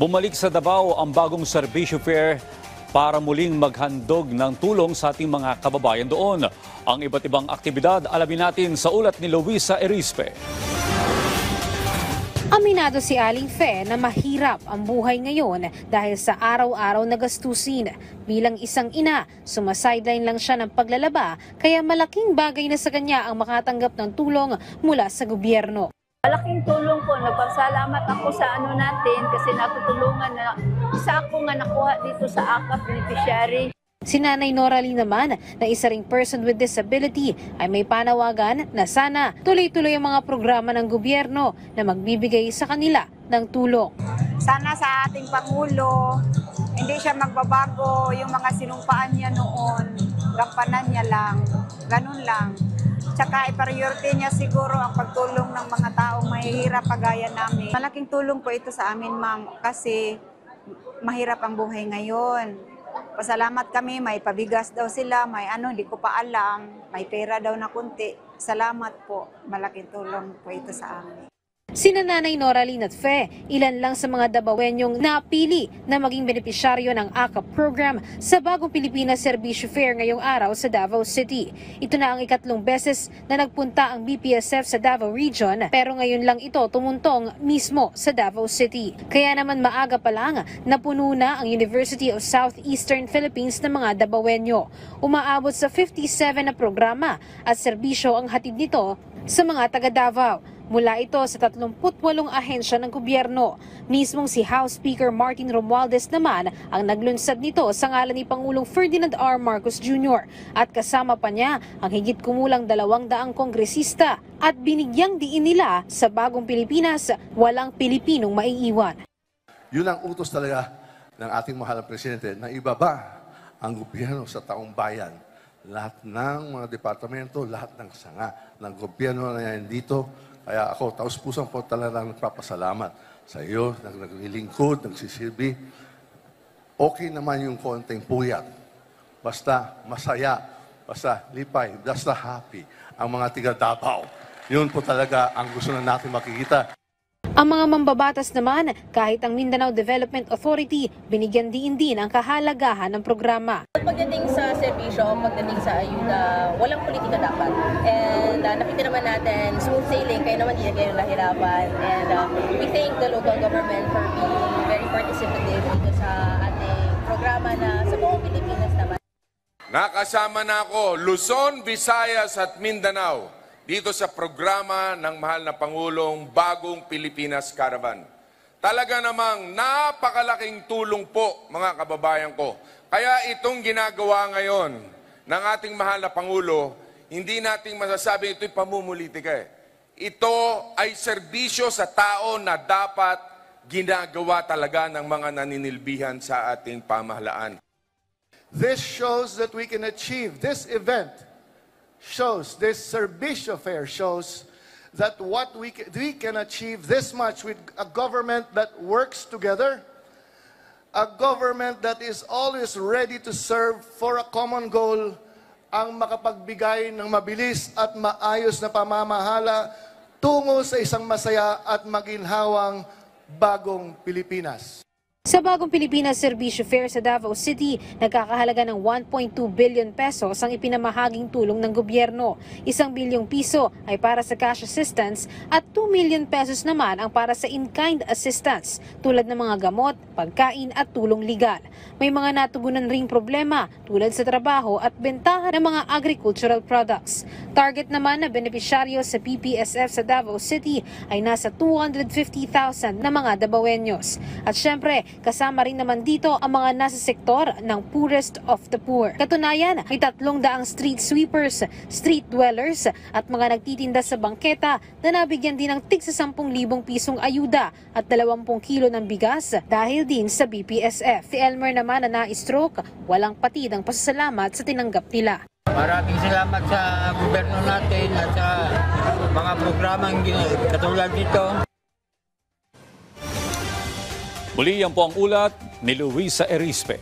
Bumalik sa Davao ang bagong serbisyo fair para muling maghandog ng tulong sa ating mga kababayan doon. Ang iba't ibang aktibidad alamin natin sa ulat ni Luisa Erispe. Aminado si Aling Fe na mahirap ang buhay ngayon dahil sa araw-araw na gastusin. Bilang isang ina, sumasideline lang siya ng paglalaba kaya malaking bagay na sa kanya ang makatanggap ng tulong mula sa gobyerno. Malaking tulong po. Nagpasalamat ako sa natin kasi natutulungan na isa ako nga nakuha dito sa AKAP beneficiary. Si Nanay Noralie naman na isa ring person with disability ay may panawagan na sana tuloy-tuloy ang mga programa ng gobyerno na magbibigay sa kanila ng tulong. Sana sa ating Pangulo, hindi siya magbabago yung mga sinumpaan niya noon, gampanan niya lang, ganun lang. Tsaka i-priority niya siguro ang pagtulong ng mga taong mahihirap kagaya namin. Malaking tulong po ito sa amin, ma'am, kasi mahirap ang buhay ngayon. Pasalamat kami, may pabigas daw sila, may hindi ko pa alam, may pera daw na kunti. Salamat po, malaking tulong po ito sa amin. Sina Nanay Noralie at Fe, ilan lang sa mga Davaoenyong napili na maging benepisyaryo ng AKAP program sa Bagong Pilipinas Serbisyo Fair ngayong araw sa Davao City. Ito na ang ikatlong beses na nagpunta ang BPSF sa Davao Region pero ngayon lang ito tumuntong mismo sa Davao City. Kaya naman maaga pa lang napuno na ang University of Southeastern Philippines ng mga Davaoenyo. Umaabot sa 57 na programa at serbisyo ang hatid nito sa mga taga Davao. Mula ito sa 38 ahensya ng gobyerno. Mismong si House Speaker Martin Romualdez naman ang naglunsad nito sa ngalan ni Pangulong Ferdinand R. Marcos Jr. At kasama pa niya ang higit kumulang 200 kongresista at binigyang diin nila sa Bagong Pilipinas, walang Pilipinong maiiwan. Yun ang utos talaga ng ating mahal na presidente na ibaba ang gobyerno sa taong bayan. Lahat ng mga departamento, lahat ng sanga ng gobyerno na yan dito. Kaya ako, taus-pusang po talaga nagpapasalamat sa iyo, naglilingkod, nagsisilbi. Okay naman yung konting puyat. Basta masaya, basta lipay, basta happy ang mga tiga Davao. Yun po talaga ang gusto na natin makikita. Ang mga mambabatas naman, kahit ang Mindanao Development Authority, binigyan din ang kahalagahan ng programa. Pagdating sa serbisyo, pagdating sa ayuda, walang politika dapat. And nakita naman natin, smooth sailing, kaya naman hindi kayo nahirapan. And we thank the local government for being very participative dito sa ating programa na sa buong Pilipinas naman. Nakasama na ako, Luzon, Visayas at Mindanao dito sa programa ng mahal na Pangulong Bagong Pilipinas Caravan. Talaga namang napakalaking tulong po mga kababayan ko. Kaya itong ginagawa ngayon ng ating mahal na Pangulo, hindi nating masasabi ito'y pamumulitika eh. Ito ay serbisyo sa tao na dapat ginagawa talaga ng mga naninilbihan sa ating pamahalaan. This shows that we can achieve this event. Shows, this Serbisyo Fair shows that what we can achieve this much with a government that works together, a government that is always ready to serve for a common goal, ang makapagbigay ng mabilis at maayos na pamamahala tungo sa isang masaya at maginhawang bagong Pilipinas. Sa Bagong Pilipinas Serbisyo Fair sa Davao City, nagkakahalaga ng 1.2 billion pesos ang ipinamahaging tulong ng gobyerno. 1 bilyong piso ay para sa cash assistance at 2 million pesos naman ang para sa in-kind assistance tulad ng mga gamot, pagkain at tulong legal. May mga natugunan ring problema tulad sa trabaho at bentahan ng mga agricultural products. Target naman na benepisyaryo sa PPSF sa Davao City ay nasa 250,000 na mga Davaoenyos. At syempre, kasama rin naman dito ang mga nasa sektor ng poorest of the poor. Katunayan, may 300 street sweepers, street dwellers at mga nagtitinda sa bangketa na nabigyan din ng tig sa 10,000 pisong ayuda at 20 kilo ng bigas dahil din sa BPSF. Si Elmer naman na na-stroke, walang patid ang pasasalamat sa tinanggap nila. Maraming salamat sa gobyerno natin at sa mga programang katulad dito. Muli yan po ang ulat ni Luisa Erispe.